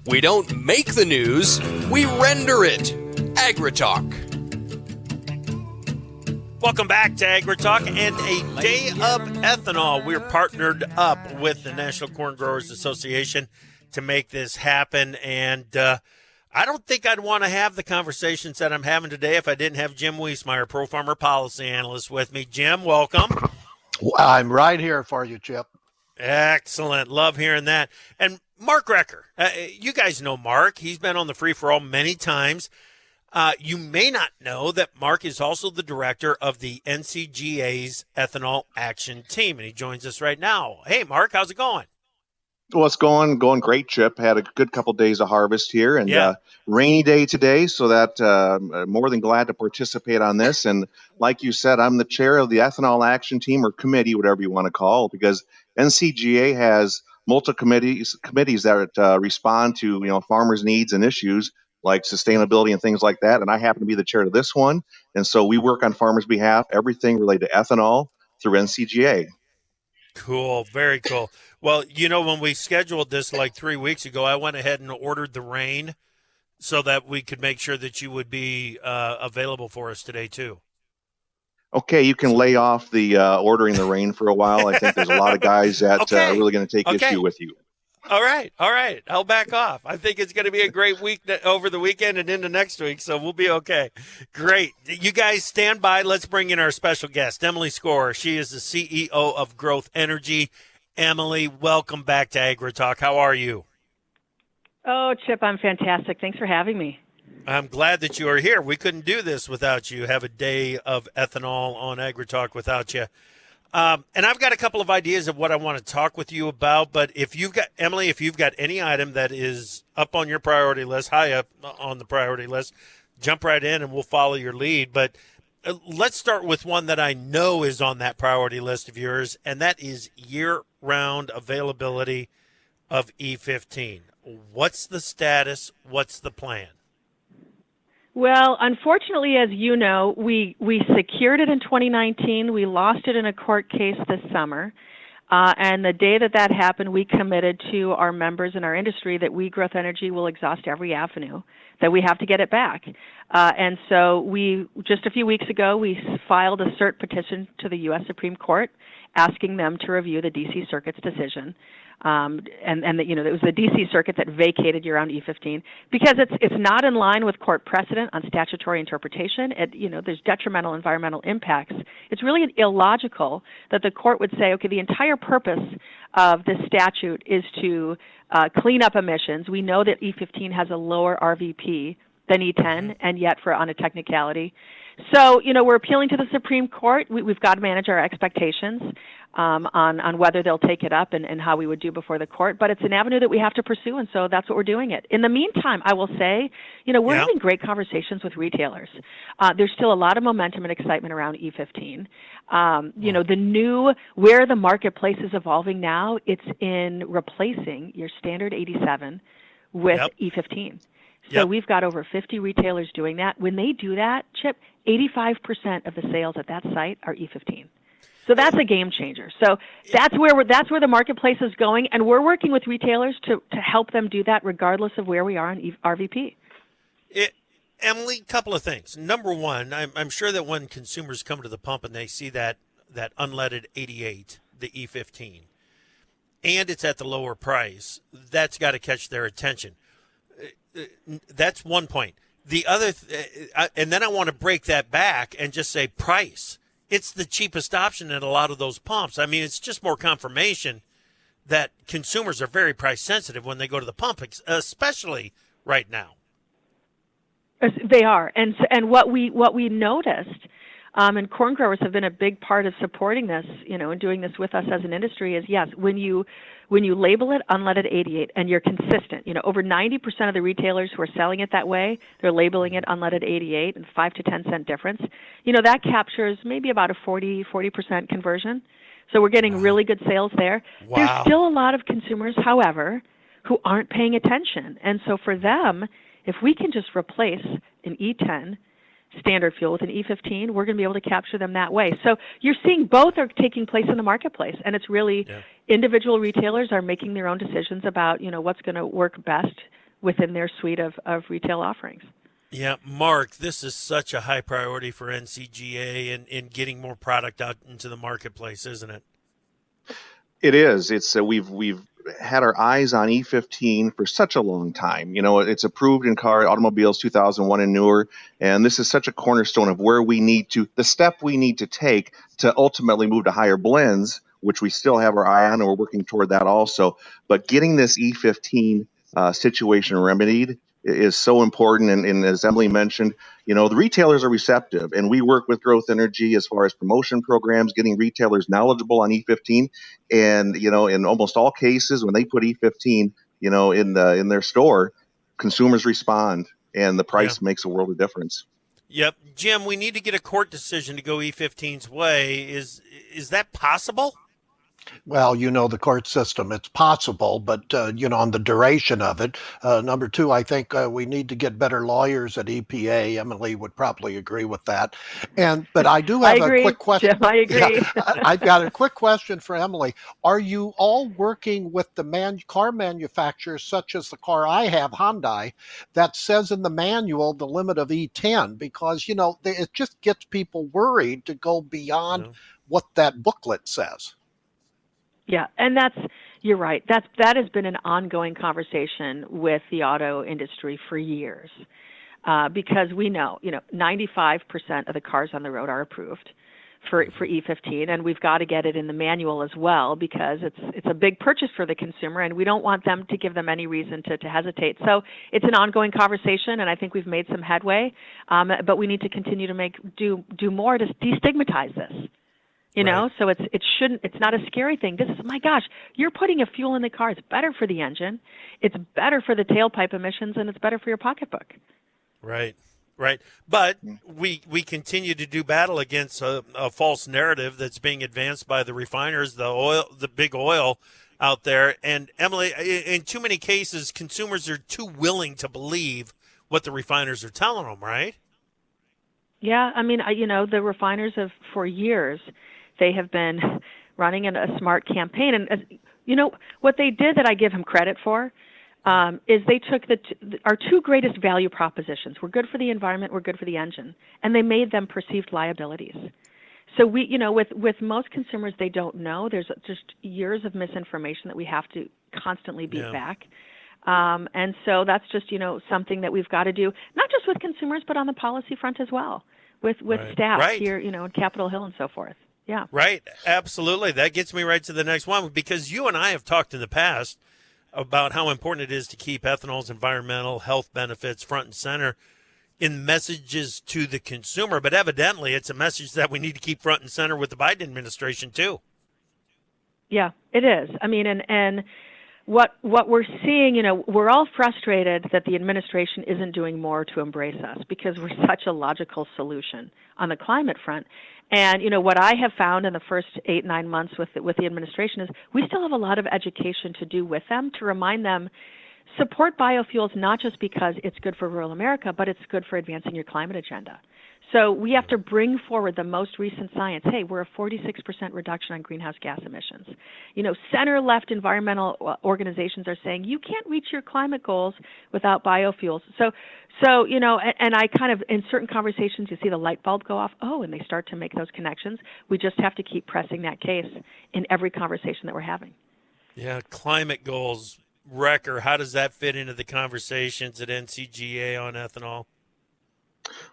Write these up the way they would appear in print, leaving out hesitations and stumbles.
We don't make the news, we render it. AgriTalk. Welcome back to AgriTalk and a day of ethanol. We're partnered up with the National Corn Growers Association to make this happen. And I don't think I'd want to have the conversations that I'm having today if I didn't have Jim Wiesmeyer, Pro Farmer Policy Analyst, with me. Jim, welcome. I'm right here for you, Chip. Excellent. Love hearing that. And Mark Recker, you guys know Mark. He's been on the Free For All many times. You may not know that Mark is also the director of the NCGA's Ethanol Action Team, and he joins us right now. Hey, Mark, how's it going? Well, it's going great, Chip. Had a good couple days of harvest here, and rainy day today, so that I'm more than glad to participate on this. And like you said, I'm the chair of the Ethanol Action Team, or committee, whatever you want to call it, because NCGA has multiple committees that respond to farmers' needs and issues like sustainability and things like that. And I happen to be the chair of this one, and so we work on farmers' behalf, everything related to ethanol through NCGA. Cool. Very cool. Well, when we scheduled this like 3 weeks ago, I went ahead and ordered the rain so that we could make sure that you would be available for us today, too. Okay, you can lay off the ordering the rain for a while. I think there's a lot of guys that are really going to take issue with you. All right. I'll back off. I think it's going to be a great week over the weekend and into next week, so we'll be okay. Great. You guys stand by. Let's bring in our special guest, Emily Skor. She is the CEO of Growth Energy. Emily, welcome back to AgriTalk. How are you? Oh, Chip, I'm fantastic. Thanks for having me. I'm glad that you are here. We couldn't do this without you. Have a day of ethanol on AgriTalk without you. And I've got a couple of ideas of what I want to talk with you about, but if you've got any item that is up on your priority list, high up on the priority list, jump right in and we'll follow your lead. But let's start with one that I know is on that priority list of yours, and that is year-round availability of E15. What's the status? What's the plan? Well, unfortunately, as you know, we secured it in 2019. We lost it in a court case this summer. And the day that happened, we committed to our members in our industry that we, Growth Energy, will exhaust every avenue, that we have to get it back. And so just a few weeks ago, we filed a cert petition to the U.S. Supreme Court asking them to review the D.C. Circuit's decision. It was the D.C. Circuit that vacated year-round E15 because it's not in line with court precedent on statutory interpretation. There's detrimental environmental impacts. It's really illogical that the court would say, okay, the entire purpose of this statute is to clean up emissions. We know that E15 has a lower RVP than E10, and yet on a technicality. So, we're appealing to the Supreme Court. We've got to manage our expectations on whether they'll take it up and how we would do before the court. But it's an avenue that we have to pursue, and so that's what we're doing it. In the meantime, I will say, we're having great conversations with retailers. There's still a lot of momentum and excitement around E15. The new, where the marketplace is evolving now, it's in replacing your standard 87 with E15. So we've got over 50 retailers doing that. When they do that, Chip, 85% of the sales at that site are E15. So that's a game changer. So that's where the marketplace is going, and we're working with retailers to help them do that regardless of where we are on RVP. Emily, a couple of things. Number one, I'm sure that when consumers come to the pump and they see that unleaded 88, the E15, and it's at the lower price, that's got to catch their attention. That's one point. The other, and then I want to break that back and just say price. It's the cheapest option at a lot of those pumps. I mean, it's just more confirmation that consumers are very price sensitive when they go to the pump, especially right now. They are, and what we noticed, and corn growers have been a big part of supporting this, and doing this with us as an industry is, yes, when you label it unleaded 88 and you're consistent, over 90% of the retailers who are selling it that way, they're labeling it unleaded 88 and 5 to 10 cent difference. That captures maybe about a 40% conversion. So we're getting really good sales there. Wow. There's still a lot of consumers, however, who aren't paying attention. And so for them, if we can just replace an E10 standard fuel with an E15, we're going to be able to capture them that way. So you're seeing both are taking place in the marketplace, and it's really individual retailers are making their own decisions about, what's going to work best within their suite of retail offerings. Yeah, Mark, this is such a high priority for NCGA in getting more product out into the marketplace, isn't it? It is. It's we've had our eyes on E15 for such a long time. You know, it's approved in automobiles 2001 and newer, and this is such a cornerstone of the step we need to take to ultimately move to higher blends, which we still have our eye on, and we're working toward that also. But getting this E15 situation remedied is so important. And as Emily mentioned, you know, the retailers are receptive, and we work with Growth Energy as far as promotion programs, getting retailers knowledgeable on E15. And, you know, in almost all cases, when they put E15, you know, in their store, consumers respond, and the price makes a world of difference. Yep. Jim, we need to get a court decision to go E15's way. Is that possible? Well, you know, the court system, it's possible, but, you know, on the duration of it. Number two, I think we need to get better lawyers at EPA. Emily would probably agree with that. But I do have a quick question. Jim, I agree. Yeah, I've got a quick question for Emily. Are you all working with the car manufacturers, such as the car I have, Hyundai, that says in the manual the limit of E10? Because, you know, it just gets people worried to go beyond what that booklet says. Yeah, and you're right. That has been an ongoing conversation with the auto industry for years, because we know, 95% of the cars on the road are approved for E15, and we've got to get it in the manual as well, because it's a big purchase for the consumer, and we don't want them to give them any reason to hesitate. So it's an ongoing conversation, and I think we've made some headway, but we need to continue to do more to destigmatize this. You know, so it's not a scary thing. This is, my gosh, you're putting a fuel in the car. It's better for the engine. It's better for the tailpipe emissions, and it's better for your pocketbook. Right. But we continue to do battle against a false narrative that's being advanced by the refiners, the big oil out there. And Emily, in too many cases, consumers are too willing to believe what the refiners are telling them, right? Yeah, I mean, the refiners have, for years, they have been running a smart campaign. And, what they did that I give them credit for is they took our two greatest value propositions. We're good for the environment, we're good for the engine. And they made them perceived liabilities. So with most consumers, they don't know. There's just years of misinformation that we have to constantly beat back. And so that's just, something that we've got to do, not just with consumers, but on the policy front as well, with staff here, in Capitol Hill and so forth. Yeah. Right. Absolutely. That gets me right to the next one, because you and I have talked in the past about how important it is to keep ethanol's environmental health benefits front and center in messages to the consumer. But evidently, it's a message that we need to keep front and center with the Biden administration, too. Yeah, it is. I mean, and what we're seeing, we're all frustrated that the administration isn't doing more to embrace us, because we're such a logical solution on the climate front. And, what I have found in the first 8-9 months with the administration is we still have a lot of education to do with them, to remind them, support biofuels not just because it's good for rural America, but it's good for advancing your climate agenda. So we have to bring forward the most recent science. Hey, we're a 46% reduction on greenhouse gas emissions. Center-left environmental organizations are saying you can't reach your climate goals without biofuels. So and I kind of, in certain conversations, you see the light bulb go off. Oh, and they start to make those connections. We just have to keep pressing that case in every conversation that we're having. Yeah, climate goals, Wrecker, how does that fit into the conversations at NCGA on ethanol?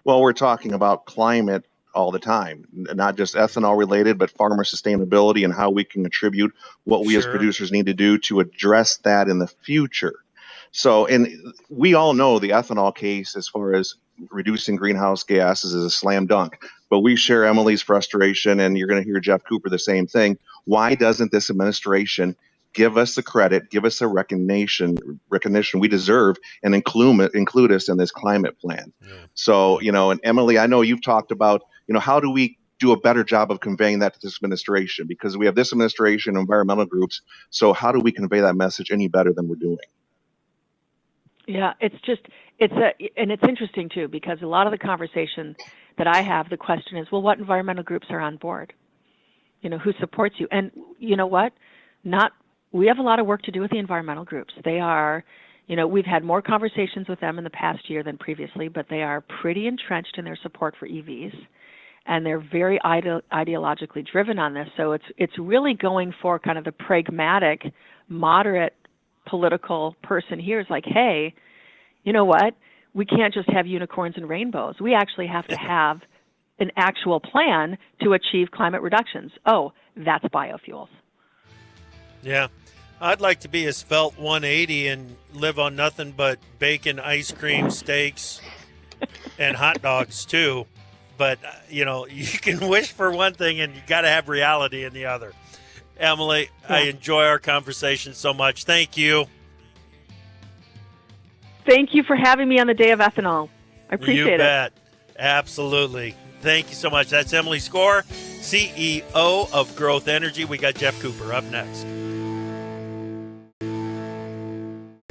Well, we're talking about climate all the time, not just ethanol related, but farmer sustainability and how we can contribute what we as producers need to do to address that in the future. So, and we all know the ethanol case as far as reducing greenhouse gases is a slam dunk, but we share Emily's frustration, and you're going to hear Jeff Cooper the same thing. Why doesn't this administration give us the credit, give us the recognition we deserve, and include us in this climate plan? Yeah. So, and Emily, I know you've talked about, how do we do a better job of conveying that to this administration? Because we have this administration, environmental groups. So how do we convey that message any better than we're doing? Yeah, and it's interesting too, because a lot of the conversation that I have, the question is, well, what environmental groups are on board? Who supports you? And you know what? We have a lot of work to do with the environmental groups. They are, We've had more conversations with them in the past year than previously, but they are pretty entrenched in their support for EVs, and they're very ideologically driven on this. So it's really going for kind of the pragmatic, moderate political person here. Is like, hey, you know what? We can't just have unicorns and rainbows. We actually have to have an actual plan to achieve climate reductions. Oh, that's biofuels. Yeah. I'd like to be a svelte 180 and live on nothing but bacon, ice cream, steaks, and hot dogs, too. But, you can wish for one thing and you got to have reality in the other. Emily, yeah. I enjoy our conversation so much. Thank you. Thank you for having me on the Day of Ethanol. I appreciate it. You bet. Absolutely. Thank you so much. That's Emily Skor, CEO of Growth Energy. We got Jeff Cooper up next.